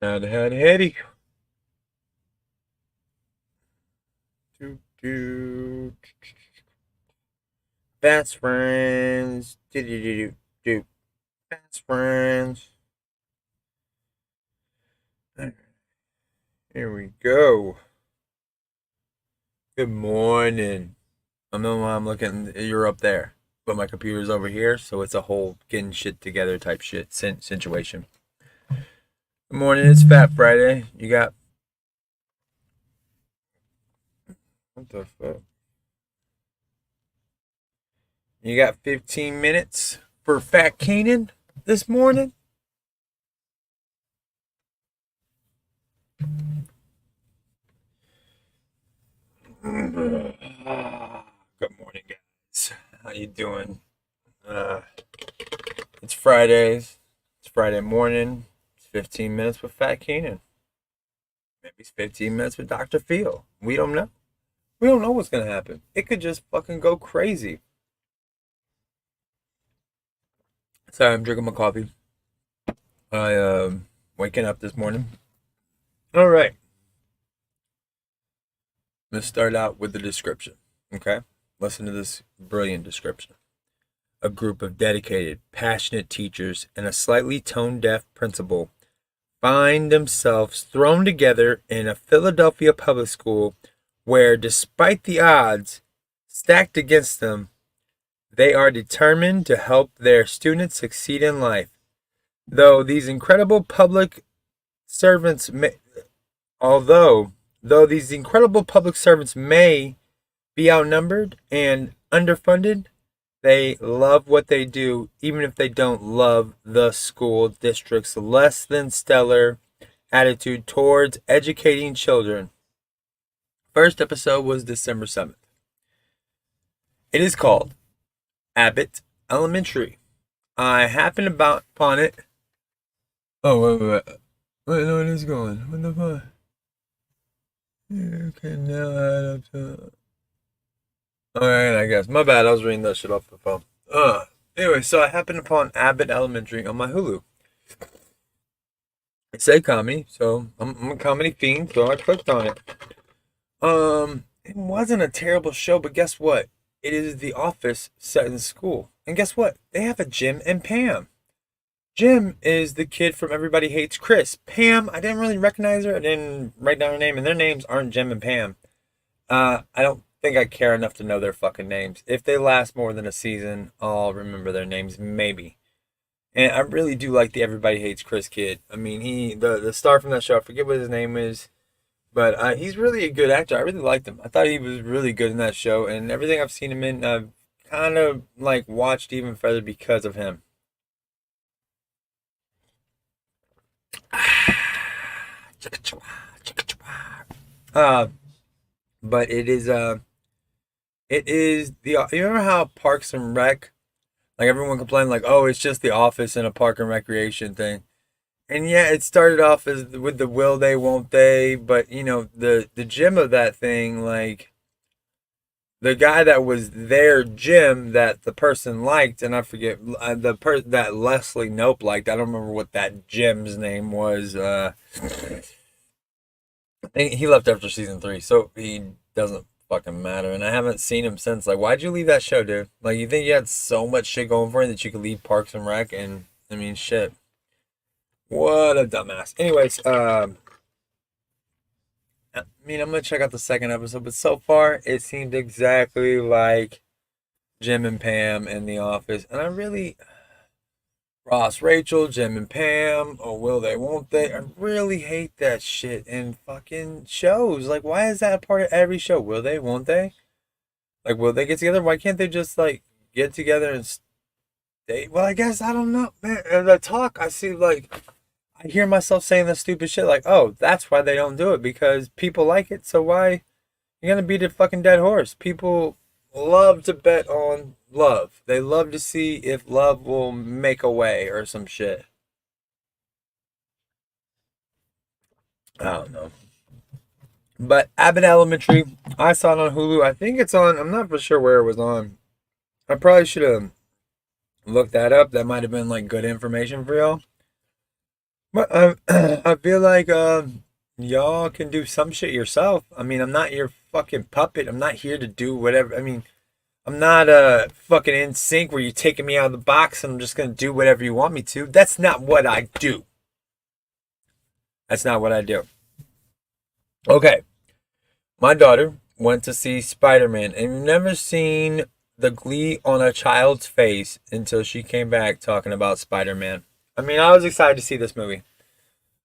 Howdy. Do, do. Best friends. Do. Best friends. Here we go. Good morning. I know I'm looking. You're up there, but my computer's over here, so it's a whole getting shit together type shit situation. Good morning. It's Fat Friday. You got what the fuck? You got 15 minutes for Fat Keenan this morning. Good morning, guys. How you doing? Uh, it's Fridays. It's Friday morning. It's 15 minutes with Fat Keenan. Maybe it's 15 minutes with Dr. Phil. We don't know. We don't know what's gonna happen. It could just fucking go crazy. Sorry, I'm drinking my coffee. I waking up this morning. All right. Let's start out with the description. Okay. Listen to this brilliant description. A group of dedicated, passionate teachers and a slightly tone-deaf principal find themselves thrown together in a Philadelphia public school where, despite the odds stacked against them, they are determined to help their students succeed in life. Though these incredible public servants may, though these incredible public servants may be outnumbered and underfunded, they love what they do, even if they don't love the school district's less than stellar attitude towards educating children. First episode was December 7th. It is called Abbott Elementary. I happened upon it. Oh, wait, no, it is going. What the fuck? You can now add up to. Alright, I guess. My bad, I was reading that shit off the phone. Anyway, so I happened upon Abbott Elementary on my Hulu. It said comedy, so I'm a comedy fiend, so I clicked on it. It wasn't a terrible show, but guess what? It is The Office set in school. And guess what? They have a Jim and Pam. Jim is the kid from Everybody Hates Chris. Pam, I didn't really recognize her. I didn't write down her name, and their names aren't Jim and Pam. I don't think I care enough to know their fucking names. If they last more than a season, I'll remember their names, maybe. And I really do like the Everybody Hates Chris kid. I mean, the star from that show, I forget what his name is, but he's really a good actor. I really liked him. I thought he was really good in that show, and everything I've seen him in, I've kind of like watched even further because of him. Uh, but it is the. You remember how Parks and Rec, like everyone complained, like, oh, it's just the office and a park and recreation thing. And yeah, it started off as with the will they, won't they, but the gym of that thing, like the guy that was their gym that the person liked, and I forget that Leslie Nope liked. I don't remember what that gym's name was. I think he left after season 3, so he doesn't fucking matter. And I haven't seen him since. Like, why'd you leave that show, dude? Like, you think you had so much shit going for you that you could leave Parks and Rec? And I mean, shit. What a dumbass. Anyways, I mean, I'm gonna check out the second episode, but so far it seemed exactly like Jim and Pam in The Office, and I really Ross, Rachel, Jim and Pam, or will they, won't they? I really hate that shit in fucking shows. Like, why is that a part of every show? Will they, won't they? Like, will they get together? Why can't they just like get together and stay? Well, I guess I don't know, man. As I talk, I see like I hear myself saying the stupid shit like, oh, that's why they don't do it because people like it. So why you're gonna beat a fucking dead horse? People love to bet on love. They love to see if love will make a way or some shit. I don't know. But Abbott Elementary, I saw it on Hulu. I think it's on. I'm not for sure where it was on. I probably should have looked that up. That might have been like good information for y'all. But I feel like y'all can do some shit yourself. I mean, I'm not your fucking puppet. I'm not here to do whatever. I mean, I'm not fucking in sync where you're taking me out of the box and I'm just gonna do whatever you want me to. That's not what I do. That's not what I do. Okay, my daughter went to see Spider-Man and you've never seen the glee on a child's face until she came back talking about Spider-Man. I mean, I was excited to see this movie.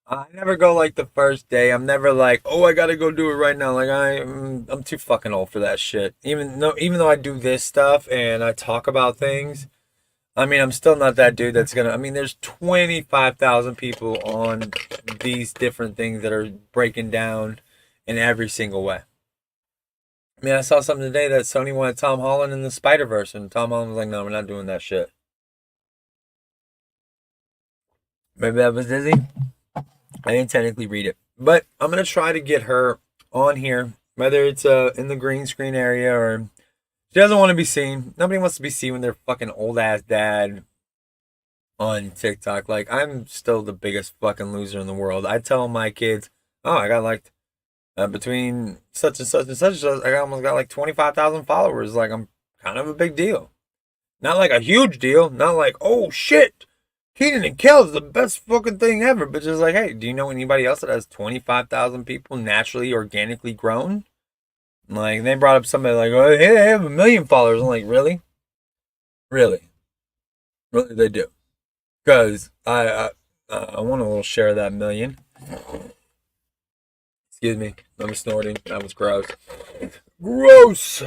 I never go like the first day. I'm never like, oh, I gotta go do it right now. Like I'm too fucking old for that shit. Even though I do this stuff and I talk about things, I mean, I'm still not that dude that's gonna. I mean, there's 25,000 people on these different things that are breaking down in every single way. I mean, I saw something today that Sony wanted Tom Holland in the Spider Verse, and Tom Holland was like, "No, we're not doing that shit." Maybe that was Disney. I didn't technically read it, but I'm gonna try to get her on here, whether it's in the green screen area or she doesn't want to be seen. Nobody wants to be seen with their fucking old ass dad on TikTok. Like I'm still the biggest fucking loser in the world. I tell my kids, "Oh, I got like between such and such and such, I almost got like 25,000 followers. Like I'm kind of a big deal. Not like a huge deal. Not like oh shit." Keenan and Kel is the best fucking thing ever, but just like, hey, do you know anybody else that has 25,000 people naturally, organically grown? Like, they brought up somebody like, oh, hey, they have 1 million followers. I'm like, really? Really? Really, they do. Because I want a little share of that million. Excuse me. I'm snorting. That was gross. Gross!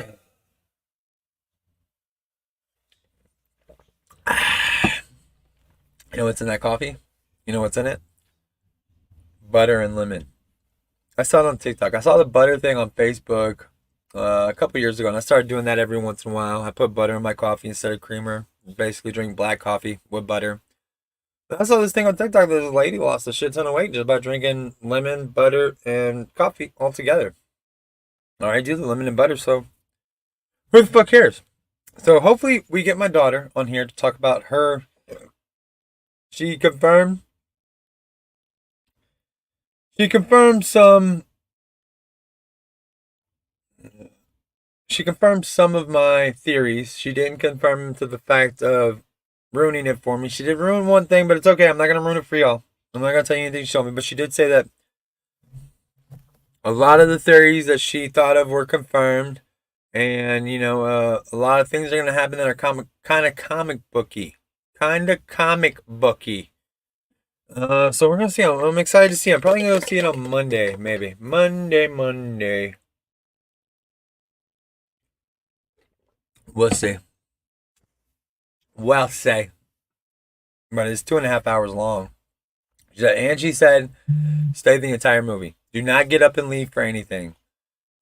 You know what's in that coffee? You know what's in it? Butter and lemon. I saw it on TikTok. I saw the butter thing on Facebook a couple years ago, and I started doing that every once in a while. I put butter in my coffee instead of creamer. Basically, drink black coffee with butter. But I saw this thing on TikTok. There's a lady lost a shit ton of weight just by drinking lemon, butter, and coffee all together. All right, do the lemon and butter. So who the fuck cares? So hopefully we get my daughter on here to talk about her. She confirmed. She confirmed some She confirmed some of my theories. She didn't confirm to the fact of ruining it for me. She did ruin one thing, but it's okay. I'm not going to ruin it for y'all. I'm not going to tell you anything she told me, but she did say that a lot of the theories that she thought of were confirmed. And, a lot of things are going to happen that are kind of comic booky. Kind of comic booky. So we're going to see. I'm excited to see. I'm probably going to go see it on Monday, maybe. Monday. We'll see. Well, say. But it's 2.5 hours long. And she said, stay the entire movie. Do not get up and leave for anything.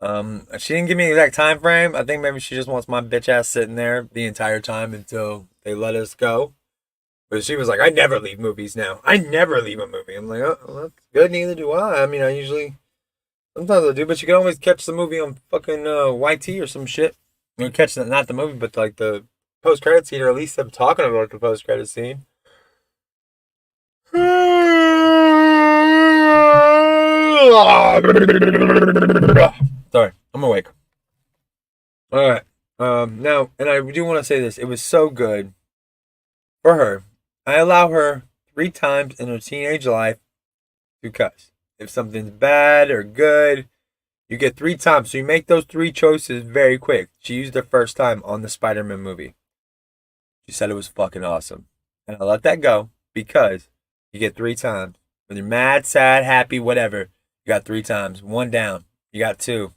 She didn't give me an exact time frame. I think maybe she just wants my bitch ass sitting there the entire time until they let us go. But she was like, I never leave movies now. I never leave a movie. I'm like, oh, well, that's good. Neither do I. I mean, sometimes I do, but you can always catch the movie on fucking YT or some shit. You can catch not the movie, but like the post-credit scene, or at least them talking about the post-credit scene. Sorry, I'm awake. All right. Now, and I do want to say this. It was so good for her. I allow her 3 times in her teenage life to cuss. If something's bad or good, you get 3 times. So you make those 3 choices very quick. She used it first time on the Spider-Man movie. She said it was fucking awesome. And I let that go because you get 3 times. Whether you're mad, sad, happy, whatever, you got 3 times. 1 down. You got 2.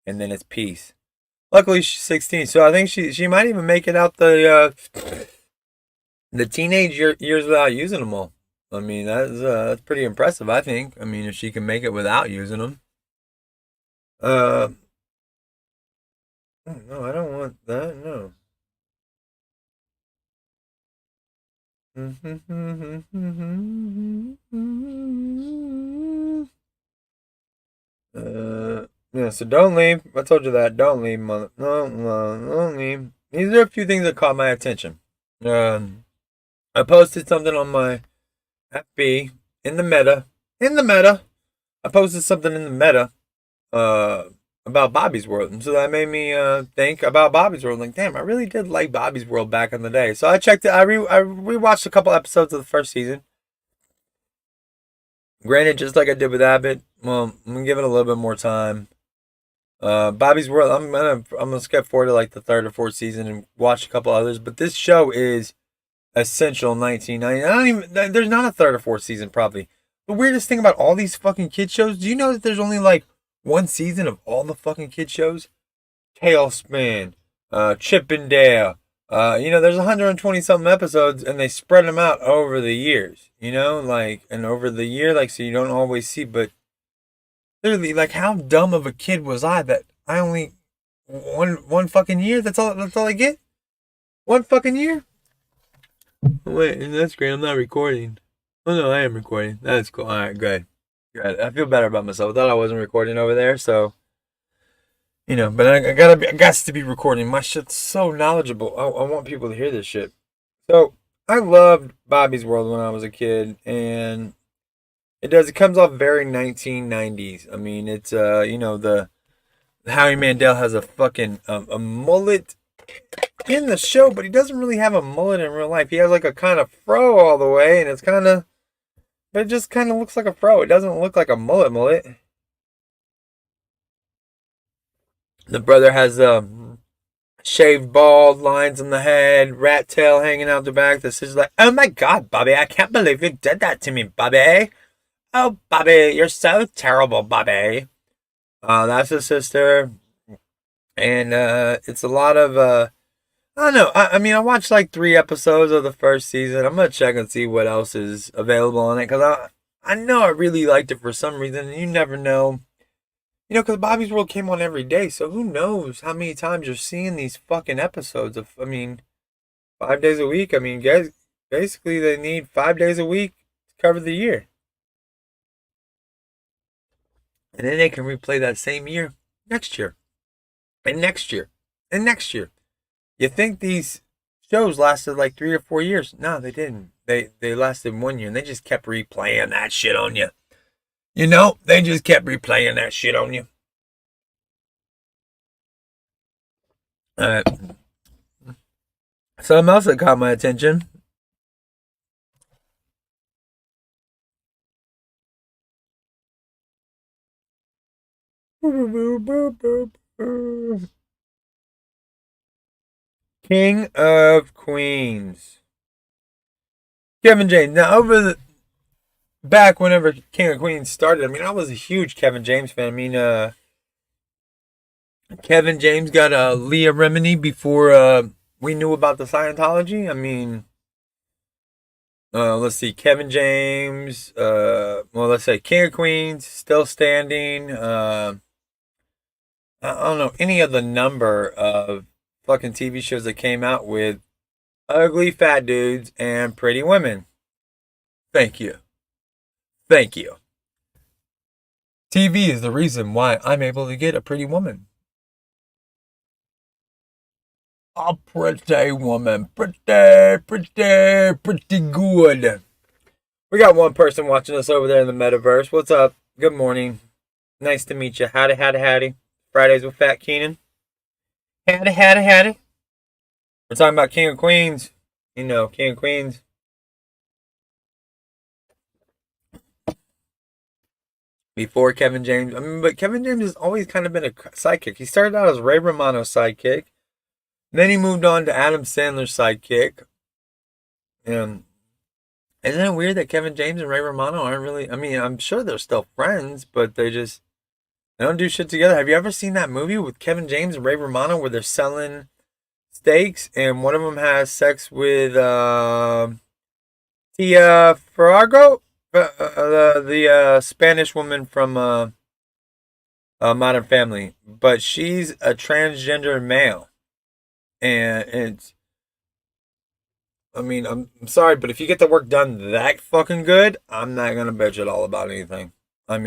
And then it's peace. Luckily, she's 16, so I think she might even make it out the teenage years without using them all. I mean, that's pretty impressive, I think. I mean, if she can make it without using them. No, I don't want that, no. Yeah, so don't leave. I told you that. Don't leave, mother. No, don't leave. These are a few things that caught my attention. I posted something on my FB in the meta. In the meta. I posted something in the meta uh about Bobby's World. And so that made me think about Bobby's World. Like, damn, I really did like Bobby's World back in the day. So I checked it. I rewatched a couple episodes of the first season. Granted, just like I did with Abbott, well, I'm gonna give it a little bit more time. Bobby's World. I'm gonna skip forward to like the third or fourth season and watch a couple others. But this show is essential. 1990. I don't even. There's not a third or fourth season probably. The weirdest thing about all these fucking kid shows. Do you know that there's only like one season of all the fucking kid shows? Tailspin, Chip and Dale. There's 120 something episodes, and they spread them out over the years. And over the year, like, so you don't always see. But literally, like, how dumb of a kid was I that I only one fucking year? That's all I get. One fucking year. Wait, that's great. I'm not recording. Oh no, I am recording. That's cool. All right, good. Good. I feel better about myself. I thought I wasn't recording over there, so. But I got to be recording. My shit's so knowledgeable. I want people to hear this shit. So I loved Bobby's World when I was a kid, and it comes off very 1990s. I mean, it's the Howie Mandel has a fucking a mullet in the show, but he doesn't really have a mullet in real life. He has like a kind of fro all the way, and it just kind of looks like a fro. It doesn't look like a mullet. The brother has shaved bald, lines on the head, rat tail hanging out the back. The sister's like, "Oh my God, Bobby, I can't believe you did that to me, Bobby. Oh, Bobby, you're so terrible, Bobby." That's his sister. And it's a lot of, I don't know. I mean, I watched like 3 episodes of the first season. I'm going to check and see what else is available on it. Because I know I really liked it for some reason. And you never know. Because Bobby's World came on every day, so who knows how many times you're seeing these fucking episodes of, 5 days a week. I mean, guys, basically they need 5 days a week to cover the year. And then they can replay that same year next year, and next year, and next year. You think these shows lasted like 3 or 4 years? No, they didn't. They lasted 1 year, and they just kept replaying that shit on you. They just kept replaying that shit on you. Something else that caught my attention. King of Queens. Kevin James. Now, back whenever King of Queens started, I was a huge Kevin James fan. Kevin James got Leah Remini before we knew about the Scientology. Let's see, Kevin James. Let's say King of Queens, still standing. I don't know any of the number of fucking TV shows that came out with ugly fat dudes and pretty women. Thank you. Thank you. TV is the reason why I'm able to get a pretty woman. A pretty woman. Pretty good. We got one person watching us over there in the metaverse. What's up? Good morning. Nice to meet you. Howdy. Fridays with Fat Keenan. Howdy. We're talking about King of Queens. King of Queens. Before Kevin James. But Kevin James has always kind of been a sidekick. He started out as Ray Romano's sidekick. Then he moved on to Adam Sandler's sidekick. And isn't it weird that Kevin James and Ray Romano aren't really... I'm sure they're still friends, but they don't do shit together. Have you ever seen that movie with Kevin James and Ray Romano where they're selling steaks and one of them has sex with Tia Farrago? The Spanish woman from Modern Family. But she's a transgender male. And it's... I'm sorry, but if you get the work done that fucking good, I'm not gonna bitch at all about anything. I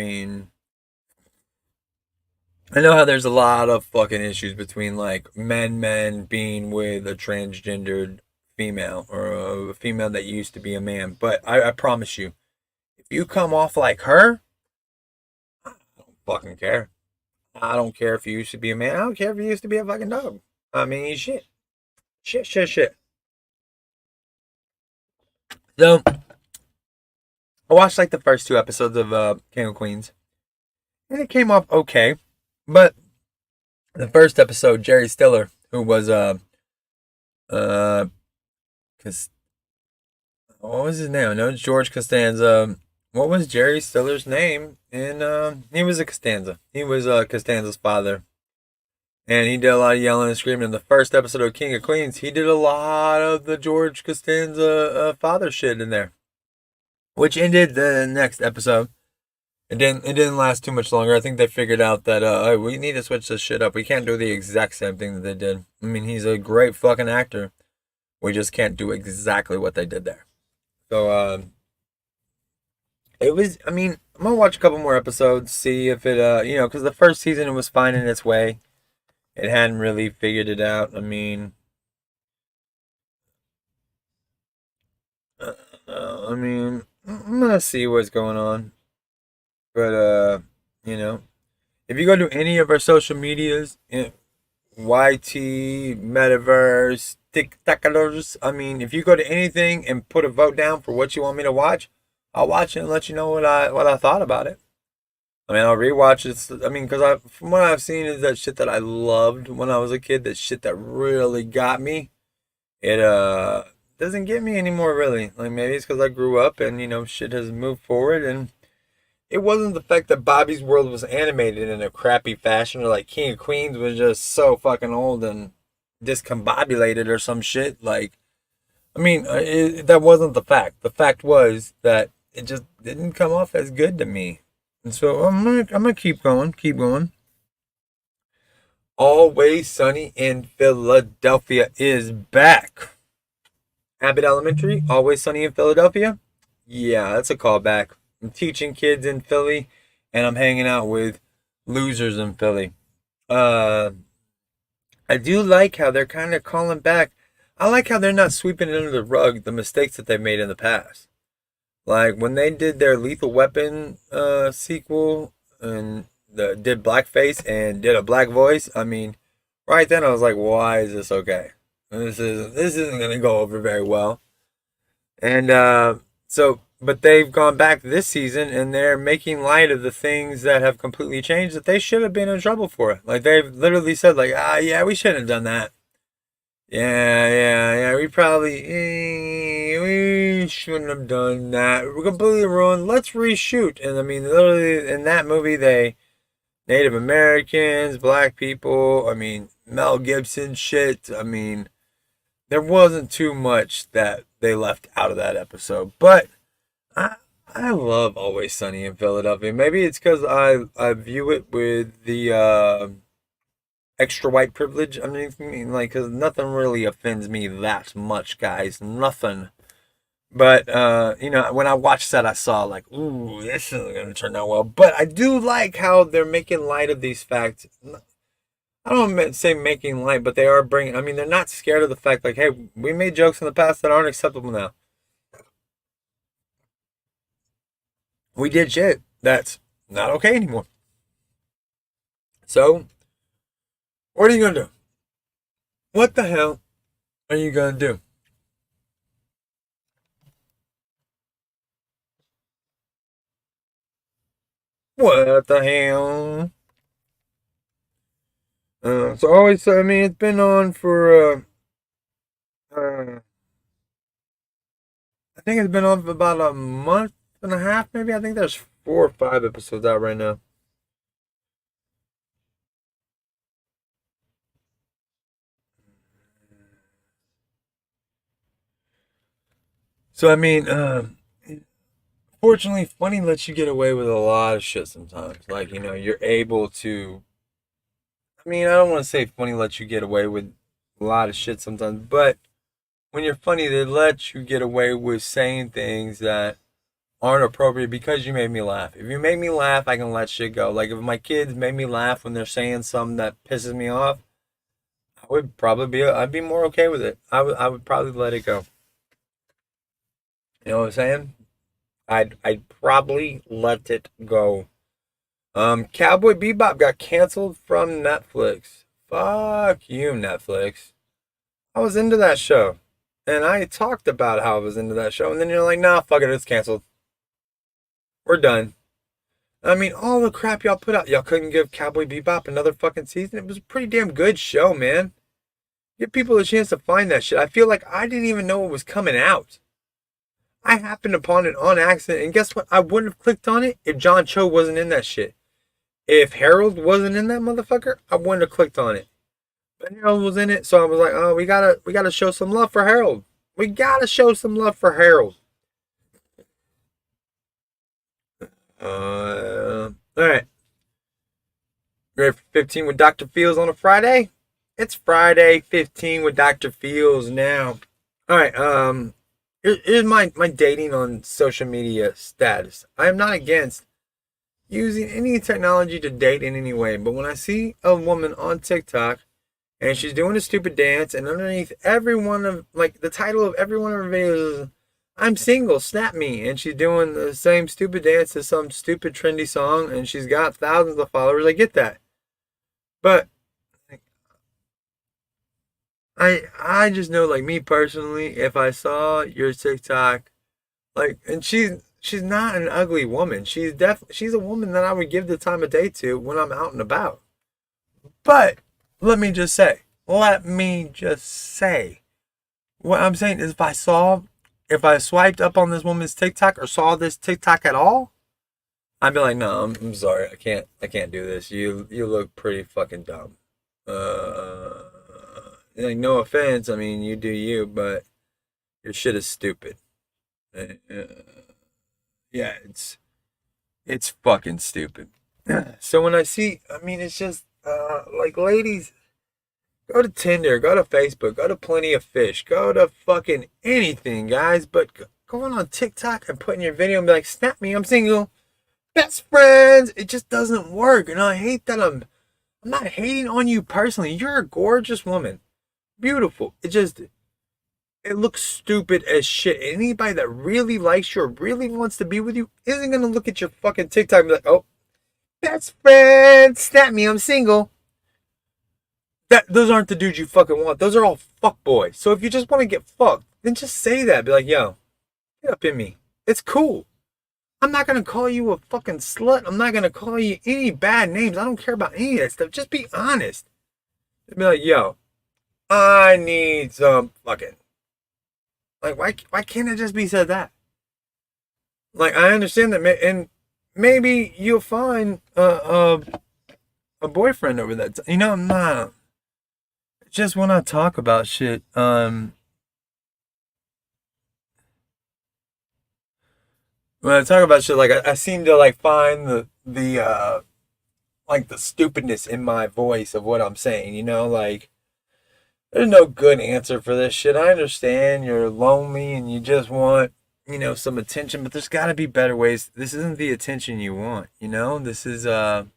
know how there's a lot of fucking issues between like men being with a transgendered female or a female that used to be a man. But I promise you, if you come off like her, I don't fucking care. I don't care if you used to be a man. I don't care if you used to be a fucking dog. I mean, shit. Shit, shit, shit. So, I watched like the first two episodes of King of Queens. And it came off okay. But the first episode, Jerry Stiller, who was, cause, what was his name? I know it's George Costanza. What was Jerry Stiller's name? And he was a Costanza. He was Costanza's father. And he did a lot of yelling and screaming. In the first episode of King of Queens, he did a lot of the George Costanza father shit in there. Which ended the next episode. It didn't last too much longer. I think they figured out that oh, we need to switch this shit up. We can't do the exact same thing that they did. I mean, he's a great fucking actor. We just can't do exactly what they did there. So it was. I mean, I'm gonna watch a couple more episodes, see if it because the first season it was fine in its way. It hadn't really figured it out. I mean, I'm gonna see what's going on. But if you go to any of our social medias, YT, Metaverse, TikTokers, I mean, if you go to anything and put a vote down for what you want me to watch, I'll watch it and let you know what I thought about it. I mean, I'll rewatch it. I mean, because from what I've seen is that shit that I loved when I was a kid, that shit that really got me. It doesn't get me anymore, really. Like maybe it's because I grew up and shit has moved forward, and it wasn't the fact that Bobby's World was animated in a crappy fashion, or like King of Queens was just so fucking old and discombobulated or some shit. Like, I mean, that wasn't the fact. The fact was that it just didn't come off as good to me. And so I'm gonna keep going. Always Sunny in Philadelphia is back. Abbott Elementary, Always Sunny in Philadelphia. Yeah, that's a callback. I'm teaching kids in Philly, and I'm hanging out with losers in Philly. I do like how they're kind of calling back. I like how they're not sweeping it under the rug, the mistakes that they've made in the past. Like when they did their Lethal Weapon sequel and did blackface and did a black voice. I mean, right then I was like, why is this okay? This isn't gonna go over very well. And but they've gone back this season and they're making light of the things that have completely changed that they should have been in trouble for. Like they've literally said, like, yeah, we shouldn't have done that. Yeah, we shouldn't have done that. We're completely ruined. Let's reshoot. And I mean, literally in that movie, Native Americans, black people, I mean, Mel Gibson shit. I mean, there wasn't too much that they left out of that episode. But I love Always Sunny in Philadelphia. Maybe it's because I view it with the extra white privilege. I mean, like, because nothing really offends me that much, guys. Nothing. But, when I watched that, I saw, like, ooh, this isn't going to turn out well. But I do like how they're making light of these facts. I don't say making light, but they are bringing, I mean, they're not scared of the fact, like, hey, we made jokes in the past that aren't acceptable now. We did shit that's not okay anymore. So, what are you going to do? What the hell are you going to do? What the hell? I mean, it's been on for, I think it's been on for about a month and a half, maybe. I think there's 4 or 5 episodes out right now. So, I mean, fortunately, funny lets you get away with a lot of shit sometimes. Like, you're able to. I mean, I don't want to say funny lets you get away with a lot of shit sometimes, but when you're funny, they let you get away with saying things that aren't appropriate because you made me laugh. If you make me laugh, I can let shit go. Like, if my kids make me laugh when they're saying something that pisses me off, I would probably I'd be more okay with it. I would probably let it go. You know what I'm saying? I'd probably let it go. Cowboy Bebop got canceled from Netflix. Fuck you, Netflix. I was into that show. And I talked about how I was into that show, and then you're like, nah, fuck it, it's canceled. We're done. I mean, all the crap y'all put out, y'all couldn't give Cowboy Bebop another fucking season. It was a pretty damn good show, man. Give people a chance to find that shit. I feel like I didn't even know it was coming out. I happened upon it on accident, and guess what? I wouldn't have clicked on it if John Cho wasn't in that shit. If Harold wasn't in that motherfucker, I wouldn't have clicked on it. But Harold was in it, so I was like, oh, we gotta show some love for Harold. We gotta show some love for Harold. All right. Ready for 15 with Dr. Fields on a Friday? It's Friday 15 with Dr. Fields now. All right. Here's my dating on social media status. I am not against using any technology to date in any way, but when I see a woman on TikTok and she's doing a stupid dance, and underneath every one of, like, the title of every one of her videos is I'm single, snap me, and she's doing the same stupid dance to some stupid trendy song, and she's got thousands of followers. I get that. But I just know, like, me personally, if I saw your TikTok, like, and she's not an ugly woman. She's a woman that I would give the time of day to when I'm out and about. But let me just say, what I'm saying is, if I swiped up on this woman's TikTok or saw this TikTok at all, I'd be like, no, I'm sorry, I can't do this. You look pretty fucking dumb. Like, no offense, I mean, you do you, but your shit is stupid. Uh, yeah, it's fucking stupid. So when I see, I mean, it's just like, ladies, go to Tinder, go to Facebook, go to Plenty of Fish, go to fucking anything, guys. But going on TikTok and putting your video and be like, snap me, I'm single, best friends. It just doesn't work. And I hate that I'm not hating on you personally. You're a gorgeous woman. Beautiful. It looks stupid as shit. Anybody that really likes you or really wants to be with you isn't going to look at your fucking TikTok and be like, oh, best friend, snap me, I'm single. Those aren't the dudes you fucking want. Those are all fuck boys. So if you just want to get fucked, then just say that. Be like, yo, get up in me. It's cool. I'm not going to call you a fucking slut. I'm not going to call you any bad names. I don't care about any of that stuff. Just be honest. Be like, yo, I need some fucking. Like, why can't it just be said that? Like, I understand that, and maybe you'll find a boyfriend over that. You know, I'm not. Just when I talk about shit, when I talk about shit, like, I seem to, like, find the like, the stupidness in my voice of what I'm saying. You know, like, there's no good answer for this shit. I understand you're lonely and you just want, some attention, but there's got to be better ways. This isn't the attention you want, This is and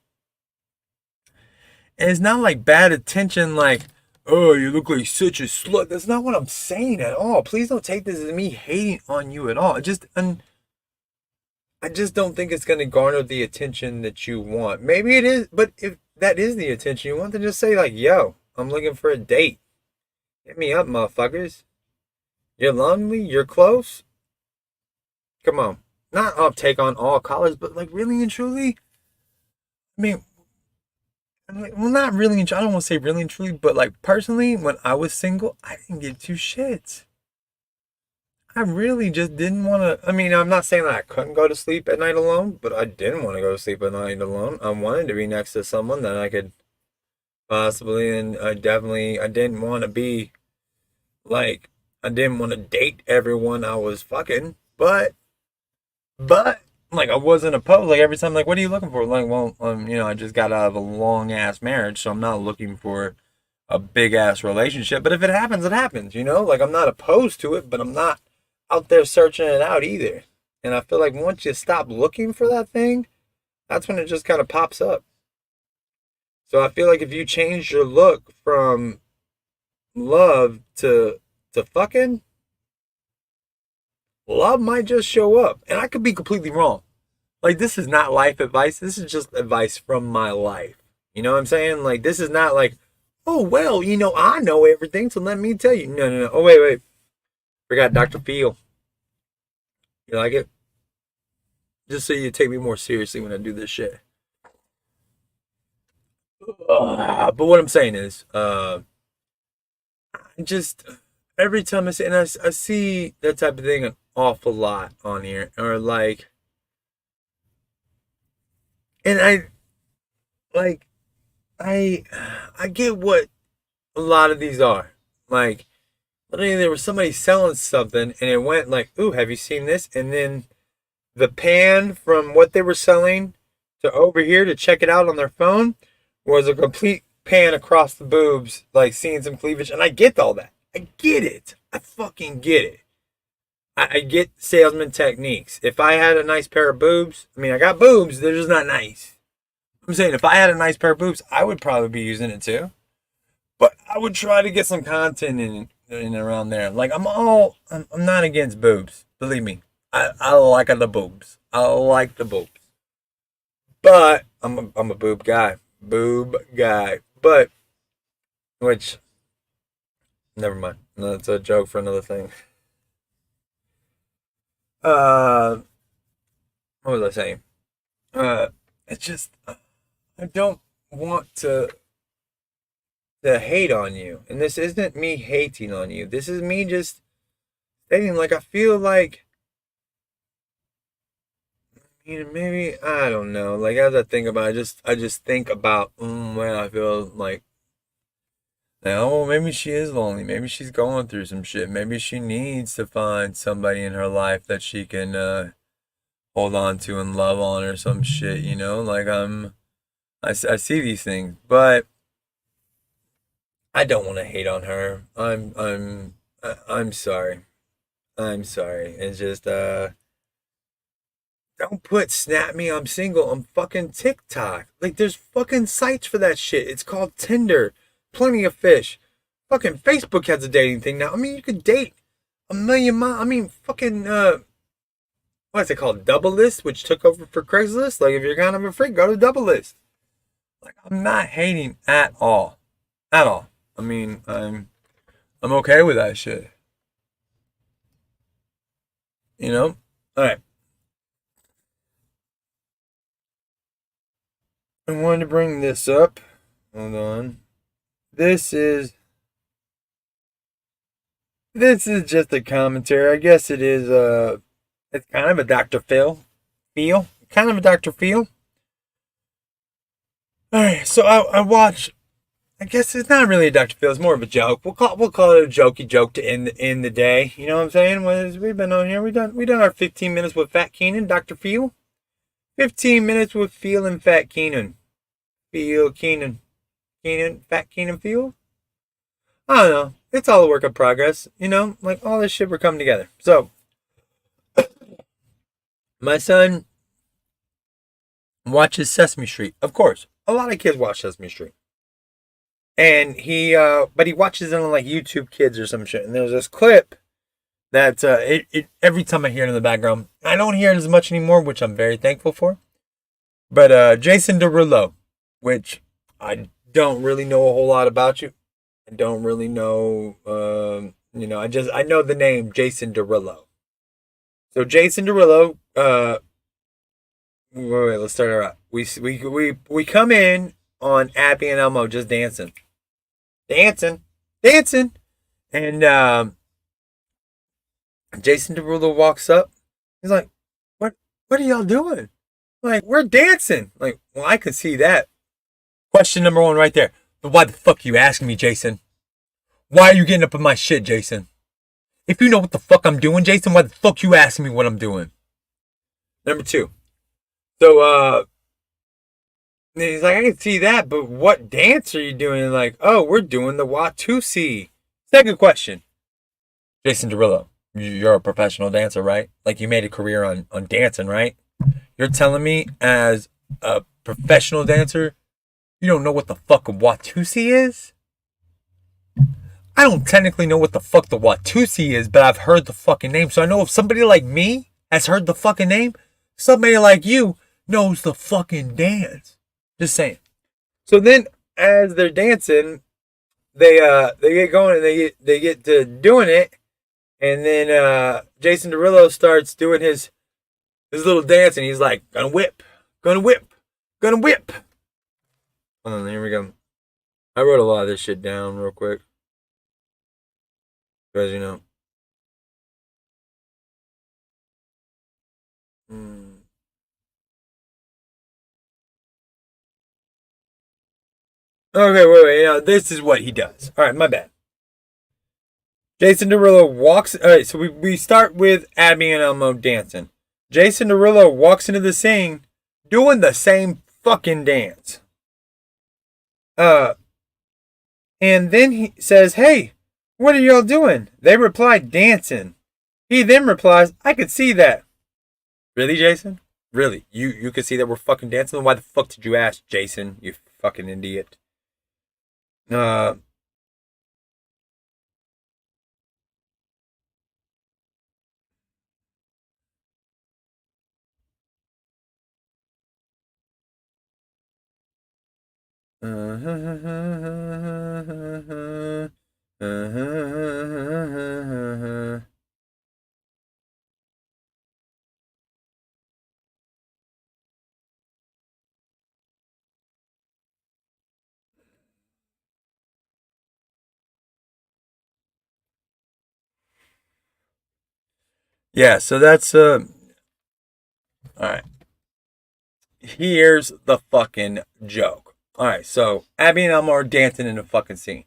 it's not like bad attention, like, oh, you look like such a slut. That's not what I'm saying at all. Please don't take this as me hating on you at all. I just don't think it's going to garner the attention that you want. Maybe it is, but if that is the attention you want, then just say, like, yo, I'm looking for a date. Hit me up, motherfuckers. You're lonely? You're close? Come on. Not I'll take on all callers, but, like, really and truly, I mean, well, not really and truly. I don't want to say really and truly, but, like, personally, when I was single, I didn't give two shits. I really just didn't want to. I mean, I'm not saying that I couldn't go to sleep at night alone, but I didn't want to go to sleep at night alone. I wanted to be next to someone that I could possibly, and I didn't want to be, like, I didn't want to date everyone I was fucking, but, like, I wasn't opposed. Like, every time, like, what are you looking for? Like, well, I just got out of a long ass marriage, so I'm not looking for a big ass relationship. But if it happens, it happens, Like, I'm not opposed to it, but I'm not out there searching it out either. And I feel like once you stop looking for that thing, that's when it just kind of pops up. So I feel like if you change your look from love to fucking, love might just show up. And I could be completely wrong. Like, this is not life advice. This is just advice from my life. You know what I'm saying? Like, this is not like, oh, well, I know everything, so let me tell you. No, no, no. Oh, wait. Forgot Dr. Phil. You like it? Just so you take me more seriously when I do this shit. But what I'm saying is, just every time I see, and I see that type of thing an awful lot on here, or like, and like, I, I get what a lot of these are. Like, literally, there was somebody selling something, and it went like, "Ooh, have you seen this?" And then the pan from what they were selling to over here to check it out on their phone was a complete pan across the boobs, like seeing some cleavage. And I get all that. I get it. I fucking get it. I get salesman techniques. If I had a nice pair of boobs, I mean, I got boobs, they're just not nice. I'm saying if I had a nice pair of boobs, I would probably be using it too. But I would try to get some content in around there. Like, I'm not against boobs. Believe me. I like the boobs. I like the boobs. But I'm a boob guy. Boob guy. But, which, never mind. No, that's a joke for another thing. Uh, what was I saying? It's just, I don't want to hate on you. And this isn't me hating on you. This is me just stating, like, I feel like, maybe, I don't know. Like, as I think about it, I just think about when I feel like, oh, maybe she is lonely. Maybe she's going through some shit. Maybe she needs to find somebody in her life that she can hold on to and love on, or some shit. Like, I see these things, but I don't want to hate on her. I'm sorry. I'm sorry. It's just don't put snap me I'm single on fucking TikTok. Like, there's fucking sites for that shit. It's called Tinder. Plenty of fish. Fucking Facebook has a dating thing now. I mean, you could date a million miles. I mean, fucking what's it called? Double List, which took over for Craigslist. Like, if you're kind of a freak, go to Double List. Like, I'm not hating at all. At all. I mean, I'm okay with that shit. Alright. I wanted to bring this up. Hold on. This is just a commentary. I guess it is it's kind of a Dr. Phil feel. Kind of a Dr. Phil. Alright, so I watch. I guess it's not really a Dr. Phil, it's more of a joke. We'll call it a jokey joke to end the day. You know what I'm saying? We've been on here. We done our 15 minutes with Fat Keenan, Dr. Phil. 15 minutes with Phil and Fat Keenan. Phil Keenan. Fat Keenan Phil? I don't know. It's all a work in progress. Like, all this shit, we're coming together. So, my son watches Sesame Street. Of course. A lot of kids watch Sesame Street. And but he watches it on like YouTube Kids or some shit. And there's this clip that every time I hear it in the background, I don't hear it as much anymore, which I'm very thankful for. But Jason Derulo, which I don't really know a whole lot about you. I don't really know, I know the name Jason Derulo. So Jason Derulo, wait, let's start it out. We come in on Abby and Elmo just dancing. And Jason Derulo walks up. He's like, what are y'all doing? Like, we're dancing. Like, well, I could see that. Question number one right there. But why the fuck are you asking me, Jason? Why are you getting up in my shit, Jason? If you know what the fuck I'm doing, Jason, why the fuck you asking me what I'm doing? Number two. So, he's like, I can see that, but what dance are you doing? Like, oh, we're doing the Watusi. Second question. Jason Derulo, you're a professional dancer, right? Like, you made a career on dancing, right? You're telling me as a professional dancer, you don't know what the fuck a Watusi is? I don't technically know what the fuck the Watusi is, but I've heard the fucking name. So I know if somebody like me has heard the fucking name, somebody like you knows the fucking dance. Just saying. So then, as they're dancing, they get going and they get to doing it, and then Jason Derulo starts doing his little dance, and he's like, gonna whip, gonna whip, gonna whip. Hold on, here we go. I wrote a lot of this shit down real quick, because you know. Okay, wait. This is what he does. All right, my bad. Jason Derulo walks. All right, so we start with Abby and Elmo dancing. Jason Derulo walks into the scene doing the same fucking dance. And then he says, "Hey, what are y'all doing?" They reply, "Dancing." He then replies, "I could see that." Really, Jason? Really? You could see that we're fucking dancing? Why the fuck did you ask, Jason? You fucking idiot. Uh, yeah, so that's alright. Here's the fucking joke. Alright, so Abby and Elmo are dancing in the fucking scene.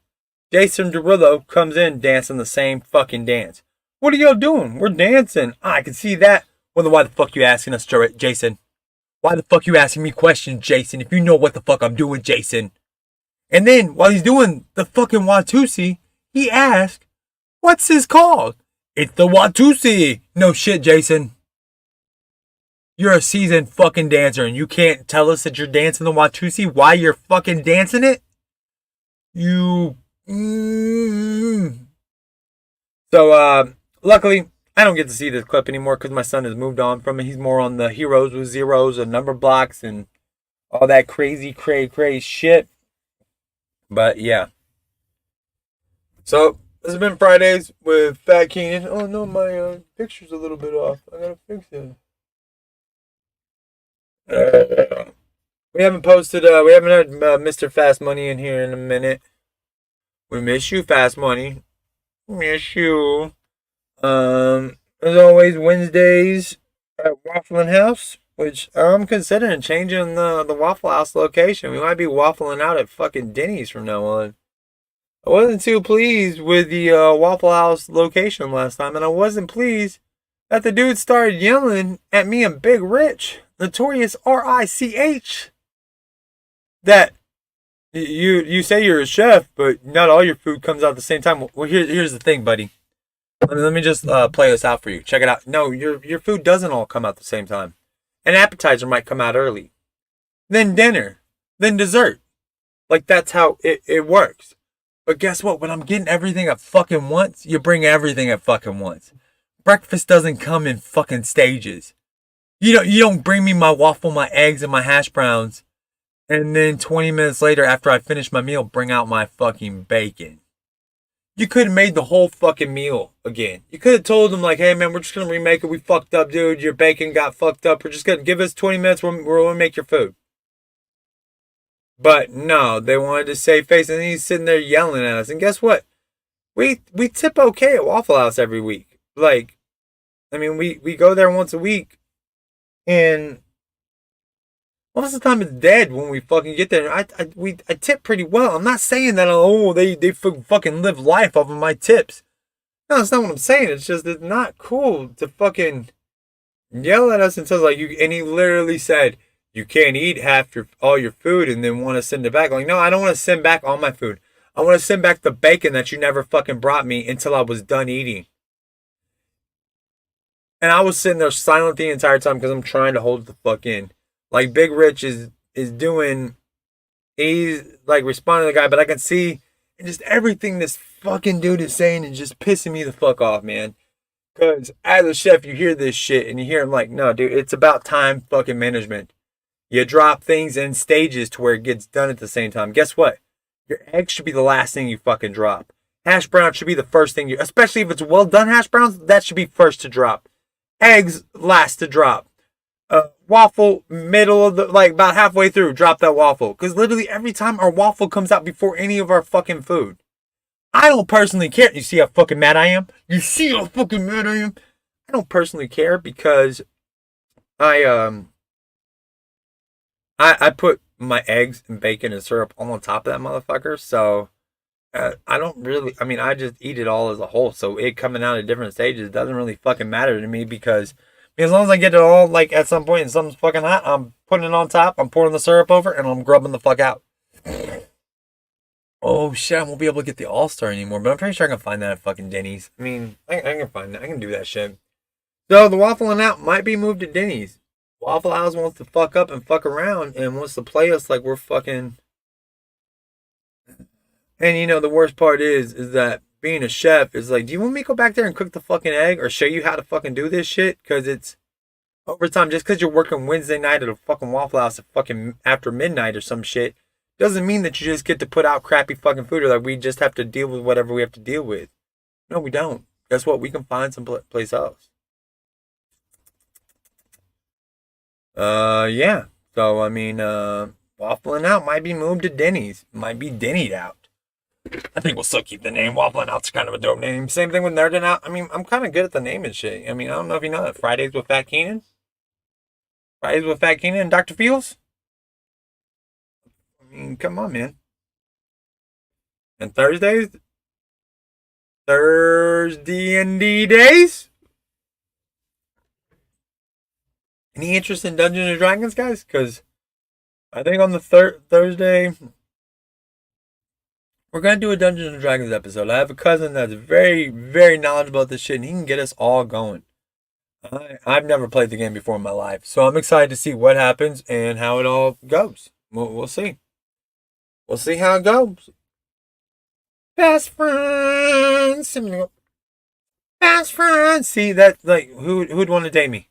Jason Derulo comes in dancing the same fucking dance. What are y'all doing? We're dancing. I can see that. Well, then why the fuck you asking us, Jason? Why the fuck you asking me questions, Jason, if you know what the fuck I'm doing, Jason? And then, while he's doing the fucking Watusi, he asks, what's this called? It's the Watusi. No shit, Jason. You're a seasoned fucking dancer and you can't tell us that you're dancing the Watusi while you're fucking dancing it? You... So, luckily, I don't get to see this clip anymore because my son has moved on from it. He's more on the heroes with zeros and number blocks and all that crazy shit. But, yeah. So, this has been Fridays with Fat Keenan. Oh, no, my picture's a little bit off. I gotta fix it. We haven't posted, we haven't had Mr. Fast Money in here in a minute. We miss you, Fast Money. Miss you. As always, Wednesdays at Waffling House, which I'm considering changing the Waffle House location. We might be waffling out at fucking Denny's from now on. I wasn't too pleased with the Waffle House location last time, and I wasn't pleased that the dude started yelling at me and Big Rich, Notorious R-I-C-H, that you say you're a chef, but not all your food comes out at the same time. Well, here's the thing, buddy. Let me just play this out for you. Check it out. No, your food doesn't all come out at the same time. An appetizer might come out early, then dinner, then dessert. Like, that's how it works. But guess what? When I'm getting everything at fucking once, you bring everything at fucking once. Breakfast doesn't come in fucking stages. You don't bring me my waffle, my eggs, and my hash browns, and then 20 minutes later, after I finish my meal, bring out my fucking bacon. You could have made the whole fucking meal again. You could have told them, like, hey, man, we're just going to remake it. We fucked up, dude. Your bacon got fucked up. We're just going to give us 20 minutes. We're going to make your food. But no, they wanted to save face, and he's sitting there yelling at us. And guess what? We tip okay at Waffle House every week. Like, I mean, we go there once a week, and most of the time it's dead when we fucking get there. I tip pretty well. I'm not saying that, they fucking live life off of my tips. No, that's not what I'm saying. It's just, it's not cool to fucking yell at us until, like, and he literally said, you can't eat all your food and then want to send it back. Like, no, I don't want to send back all my food. I want to send back the bacon that you never fucking brought me until I was done eating. And I was sitting there silent the entire time because I'm trying to hold the fuck in. Like, Big Rich is doing, he's like responding to the guy, but I can see And just everything this fucking dude is saying is just pissing me the fuck off, man. Because as a chef, you hear this shit and you hear him like, no, dude, it's about time fucking management. You drop things in stages to where it gets done at the same time. Guess what? Your eggs should be the last thing you fucking drop. Hash browns should be the first thing you, especially if it's well done hash browns, that should be first to drop. Eggs last to drop. Waffle middle of the, like about halfway through, drop that waffle. Because literally every time our waffle comes out before any of our fucking food. I don't personally care. You see how fucking mad I am? You see how fucking mad I am? I don't personally care because I put my eggs and bacon and syrup all on top of that motherfucker. So I don't really, I mean, I just eat it all as a whole. So it coming out at different stages doesn't really fucking matter to me because as long as I get it all, like at some point and something's fucking hot, I'm putting it on top, I'm pouring the syrup over, and I'm grubbing the fuck out. Oh shit, I won't be able to get the All-Star anymore, but I'm pretty sure I can find that at fucking Denny's. I mean, I can find that. I can do that shit. So the waffling out might be moved to Denny's. Waffle House wants to fuck up and fuck around and wants to play us like we're fucking. And you know, the worst part is that being a chef is like, do you want me to go back there and cook the fucking egg or show you how to fucking do this shit? Because it's overtime. Just because you're working Wednesday night at a fucking Waffle House at fucking after midnight or some shit doesn't mean that you just get to put out crappy fucking food or like we just have to deal with whatever we have to deal with. No, we don't. Guess what? We can find some place else. Yeah. So, I mean, Waffling Out might be moved to Denny's. Might be Denny'd out. I think we'll still keep the name. Waffling Out's kind of a dope name. Same thing with Nerdin' Out. I mean, I'm kind of good at the name and shit. I mean, I don't know if you know that. Fridays with Fat Keenan. Fridays with Fat Keenan and Dr. Fields. I mean, come on, man. And Thursdays? Thursday and D days? Any interest in Dungeons and Dragons, guys? Because I think on the Thursday, we're going to do a Dungeons and Dragons episode. I have a cousin that's very, very knowledgeable about this shit, and he can get us all going. I've never played the game before in my life, so I'm excited to see what happens and how it all goes. We'll see. We'll see how it goes. Best friends. Best friends. See, that, like, who'd want to date me?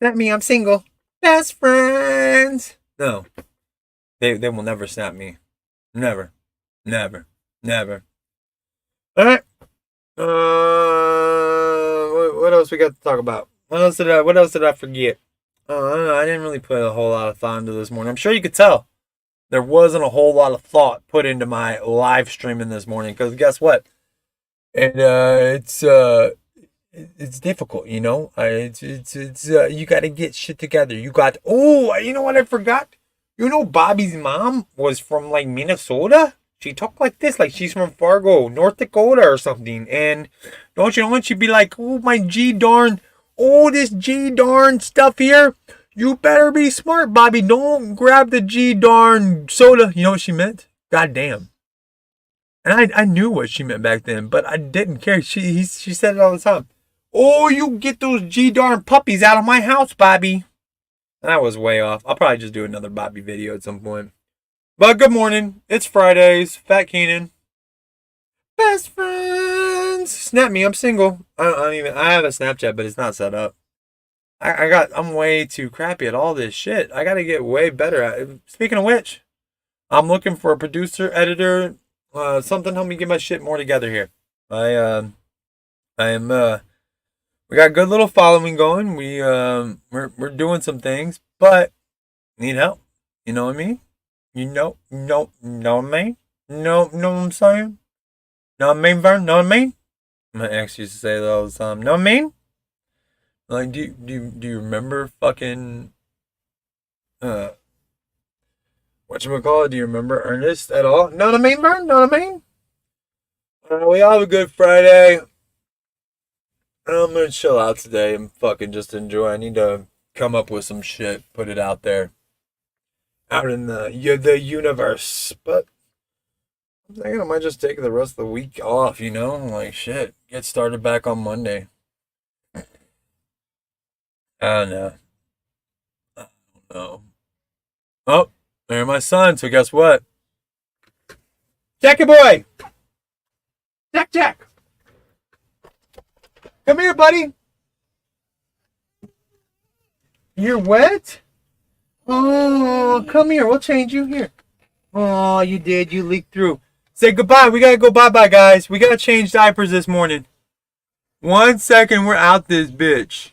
Not me, I'm single. Best friends. No. They will never snap me. Never. Never. Never. Alright. What else we got to talk about? What else did I forget? I don't know. I didn't really put a whole lot of thought into this morning. I'm sure you could tell. There wasn't a whole lot of thought put into my live streaming this morning. Because guess what? And it's difficult, you know. It's you got to get shit together. You got. Oh, you know what I forgot? You know, Bobby's mom was from like Minnesota. She talked like this, like she's from Fargo, North Dakota, or something. And don't you know when she'd be like, "Oh my this G darn stuff here. You better be smart, Bobby. Don't grab the G darn soda." You know what she meant? God damn. And I knew what she meant back then, but I didn't care. She said it all the time. Oh, you get those G darn puppies out of my house, Bobby. And I was way off. I'll probably just do another Bobby video at some point. But good morning. It's Fridays. Fat Keenan. Best friends. Snap me. I'm single. I have a Snapchat, but it's not set up. I'm way too crappy at all this shit. I gotta get way better at it. Speaking of which, I'm looking for a producer, editor, something help me get my shit more together here. We got a good little following going. We're doing some things, but need help. You know what I mean? You know what I mean? Know what I'm saying? Know what I mean, Vern? Know what I mean? My ex used to say that all the time. Know what I mean? Like, do you remember fucking whatchamacallit? Do you remember Ernest at all? Know what I mean, Vern? Know what I mean? We all have a good Friday. I'm gonna chill out today and fucking just enjoy. I need to come up with some shit, put it out there, out in the universe. But I'm thinking I might just take the rest of the week off. You know, like shit, get started back on Monday. I don't know. Oh, there's my son. So guess what? Jackie boy. Jack. Come here, buddy. You're wet? Oh, come here. We'll change you here. Oh, you did. You leaked through. Say goodbye. We gotta go bye-bye, guys. We gotta change diapers this morning. 1 second. We're out this bitch.